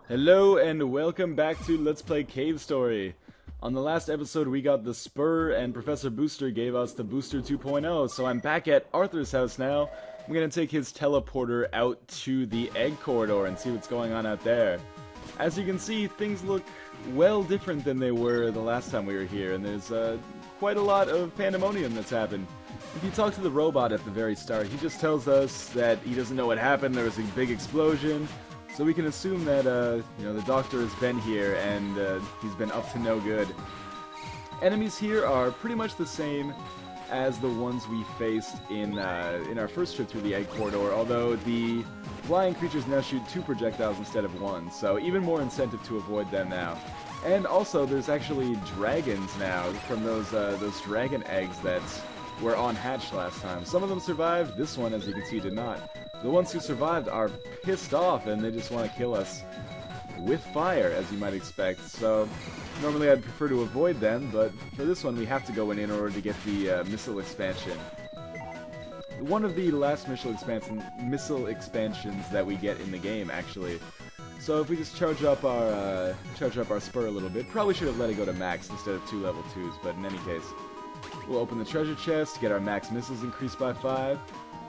Hello and welcome back to Let's Play Cave Story. On the last episode we got the Spur and Professor Booster gave us the Booster 2.0, so I'm back at Arthur's house now. I'm gonna take his teleporter out to the Egg Corridor and see what's going on out there. As you can see, things look well different than they were the last time we were here, and there's quite a lot of pandemonium that's happened. If you talk to the robot at the very start, he just tells us that he doesn't know what happened, there was a big explosion. So we can assume that, the Doctor has been here and he's been up to no good. Enemies here are pretty much the same as the ones we faced in our first trip through the Egg Corridor, although the flying creatures now shoot 2 projectiles instead of 1, so even more incentive to avoid them now. And also, there's actually dragons now from those dragon eggs that were unhatched last time. Some of them survived, this one, as you can see, did not. The ones who survived are pissed off and they just want to kill us with fire, as you might expect. So normally I'd prefer to avoid them, but for this one we have to go in order to get the missile expansion. One of the last missile expansions that we get in the game, actually. So if we just charge up our spur a little bit, probably should have let it go to max instead of 2 level 2s, but in any case, we'll open the treasure chest, get our max missiles increased by 5.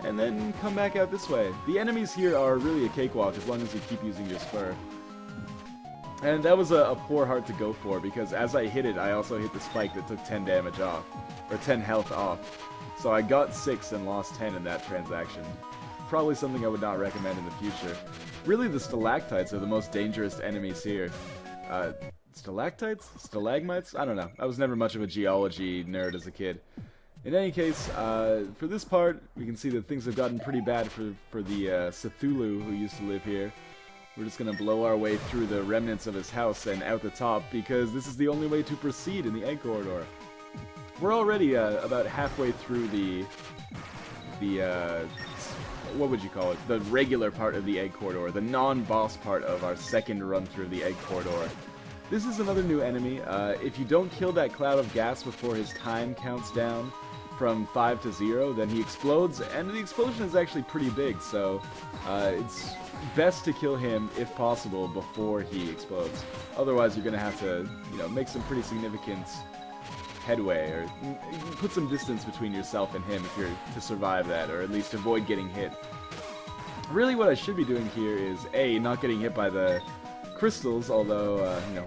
And then come back out this way. The enemies here are really a cakewalk as long as you keep using your spur. And that was a poor heart to go for, because as I hit it, I also hit the spike that took 10 damage off. Or 10 health off. So I got 6 and lost 10 in that transaction. Probably something I would not recommend in the future. Really, the stalactites are the most dangerous enemies here. Stalactites? Stalagmites? I don't know. I was never much of a geology nerd as a kid. In any case, for this part, we can see that things have gotten pretty bad for the Cthulhu who used to live here. We're just going to blow our way through the remnants of his house and out the top, because this is the only way to proceed in the Egg Corridor. We're already about halfway through the what would you call it? The regular part of the Egg Corridor, the non-boss part of our second run through the Egg Corridor. This is another new enemy. If you don't kill that cloud of gas before his time counts down from 5 to 0, then he explodes, and the explosion is actually pretty big, so it's best to kill him, if possible, before he explodes. Otherwise, you're going to have to, make some pretty significant headway, or put some distance between yourself and him if you're to survive that, or at least avoid getting hit. Really, what I should be doing here is, A, not getting hit by the crystals, although,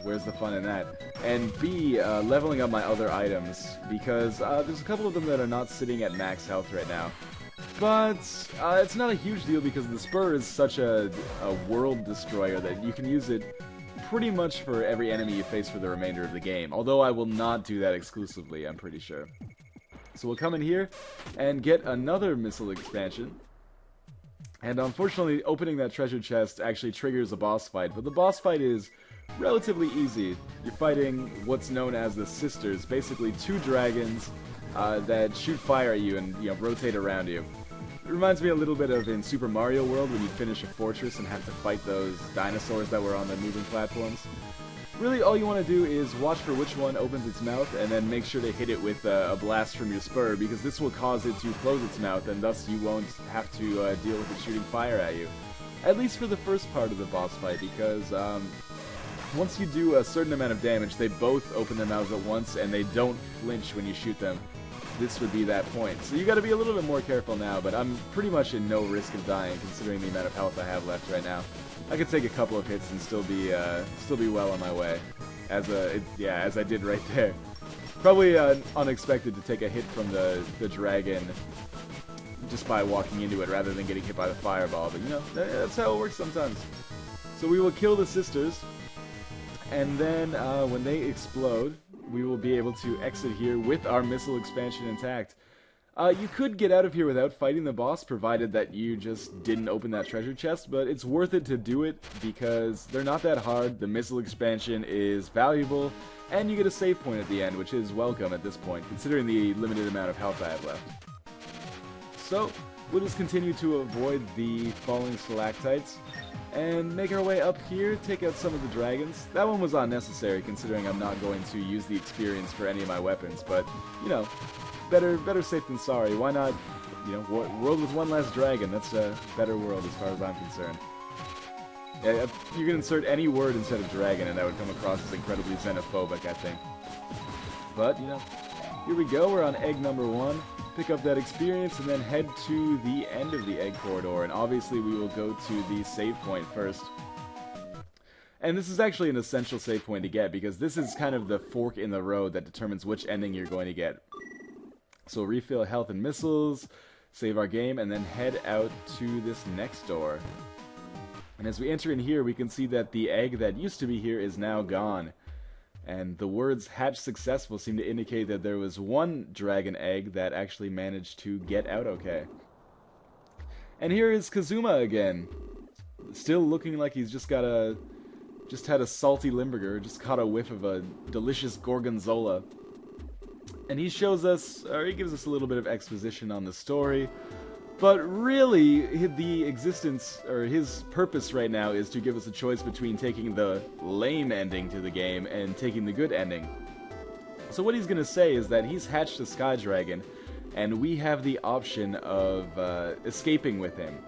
where's the fun in that? And B, leveling up my other items, because there's a couple of them that are not sitting at max health right now. But it's not a huge deal because the Spur is such a world destroyer that you can use it pretty much for every enemy you face for the remainder of the game, although I will not do that exclusively, I'm pretty sure. So we'll come in here and get another missile expansion. And unfortunately, opening that treasure chest actually triggers a boss fight, but the boss fight is relatively easy. You're fighting what's known as the Sisters, basically 2 dragons that shoot fire at you and rotate around you. It reminds me a little bit of in Super Mario World when you finish a fortress and have to fight those dinosaurs that were on the moving platforms. Really, all you want to do is watch for which one opens its mouth and then make sure to hit it with a blast from your spur, because this will cause it to close its mouth and thus you won't have to deal with it shooting fire at you. At least for the first part of the boss fight, because once you do a certain amount of damage, they both open their mouths at once and they don't flinch when you shoot them. This would be that point. So you gotta be a little bit more careful now, but I'm pretty much in no risk of dying considering the amount of health I have left right now. I could take a couple of hits and still be well on my way, as I did right there. Probably unexpected to take a hit from the dragon just by walking into it rather than getting hit by the fireball, but that's how it works sometimes. So we will kill the Sisters, and then when they explode, we will be able to exit here with our missile expansion intact. You could get out of here without fighting the boss, provided that you just didn't open that treasure chest, but it's worth it to do it because they're not that hard, the missile expansion is valuable, and you get a save point at the end, which is welcome at this point, considering the limited amount of health I have left. So, we'll just continue to avoid the falling stalactites, and make our way up here, take out some of the dragons. That one was unnecessary, considering I'm not going to use the experience for any of my weapons, but, better safe than sorry. Why not, world with one less dragon? That's a better world as far as I'm concerned. Yeah, you can insert any word instead of dragon, and that would come across as incredibly xenophobic, I think. But, you know, here we go. We're on egg number 1. Pick up that experience, and then head to the end of the egg corridor. And obviously, we will go to the save point first. And this is actually an essential save point to get, because this is kind of the fork in the road that determines which ending you're going to get. So refill health and missiles, save our game, and then head out to this next door. And as we enter in here, we can see that the egg that used to be here is now gone. And the words hatch successful seem to indicate that there was one dragon egg that actually managed to get out okay. And here is Kazuma again. Still looking like he's just had a salty Limburger, just caught a whiff of a delicious gorgonzola. And he shows us, or he gives us a little bit of exposition on the story. But really, the existence, or his purpose right now is to give us a choice between taking the lame ending to the game and taking the good ending. So what he's going to say is that he's hatched a Sky Dragon, and we have the option of escaping with him.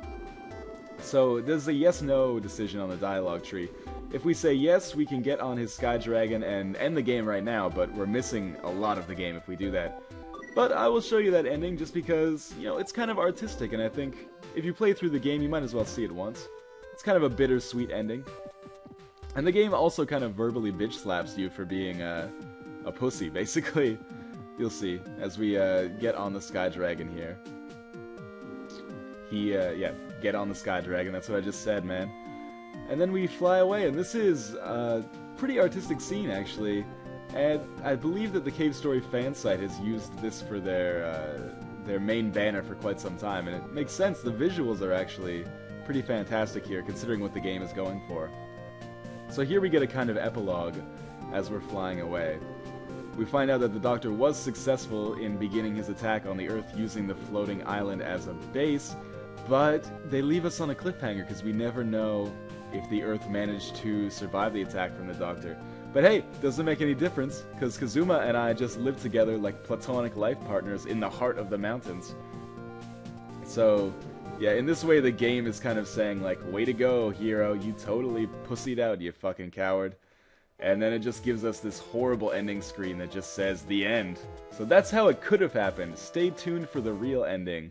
So there's a yes-no decision on the dialogue tree. If we say yes, we can get on his Sky Dragon and end the game right now, but we're missing a lot of the game if we do that. But I will show you that ending just because, you know, it's kind of artistic, and I think if you play through the game, you might as well see it once. It's kind of a bittersweet ending. And the game also kind of verbally bitch slaps you for being a pussy, basically. You'll see as we get on the Sky Dragon here. Yeah, get on the Sky Dragon, that's what I just said, man. And then we fly away, and this is a pretty artistic scene, actually. And I believe that the Cave Story fan site has used this for their main banner for quite some time, and it makes sense. The visuals are actually pretty fantastic here, considering what the game is going for. So here we get a kind of epilogue as we're flying away. We find out that the Doctor was successful in beginning his attack on the Earth using the floating island as a base, but they leave us on a cliffhanger because we never know if the Earth managed to survive the attack from the Doctor. But hey, doesn't make any difference, because Kazuma and I just live together like platonic life partners in the heart of the mountains. So, yeah, in this way the game is kind of saying, like, way to go, hero, you totally pussied out, you fucking coward. And then it just gives us this horrible ending screen that just says, the end. So that's how it could have happened. Stay tuned for the real ending.